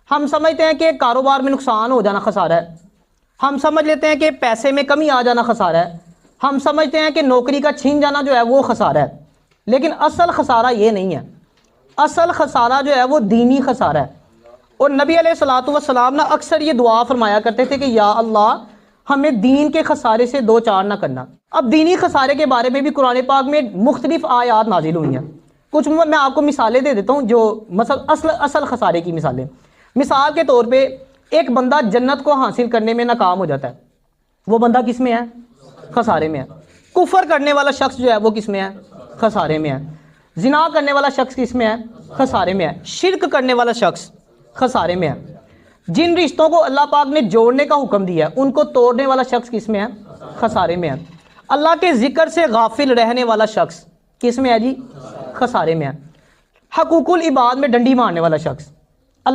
हम समझते हैं कि कारोबार में नुकसान हो जाना खसारा है, हम समझ लेते हैं कि पैसे में कमी आ जाना खसारा है, हम समझते हैं कि नौकरी का छीन जाना जो है वो खसारा है। लेकिन असल खसारा ये नहीं है। असल खसारा जो है वो दीनी खसारा है। और नबी अलैहिस्सलातु वस्सलाम ना अक्सर ये दुआ फरमाया करते थे कि या अल्लाह हमें दीन के खसारे से दो चार ना करना। अब दीनी खसारे के बारे में भी कुरान पाक में मुख्तलिफ आयात नाजिल हुई हैं। कुछ मैं आपको मिसालें दे देता हूँ जो असल खसारे की मिसालें। मिसाल के तौर पे एक बंदा जन्नत को हासिल करने में नाकाम हो जाता है, वो बंदा किस में है? खसारे में है। कुफर करने वाला शख्स जो है वो किस में है? खसारे में है। जिना करने वाला शख्स किस में है? खसारे में है। शिरक करने वाला शख्स खसारे में है। जिन रिश्तों को अल्लाह पाक ने जोड़ने का हुक्म दिया है उनको तोड़ने वाला शख्स किस में है? खसारे में है। अल्लाह के जिक्र से गाफिल रहने वाला शख्स किस में है जी? खसारे में है। हकूकुल इबाद में डंडी मारने वाला शख्स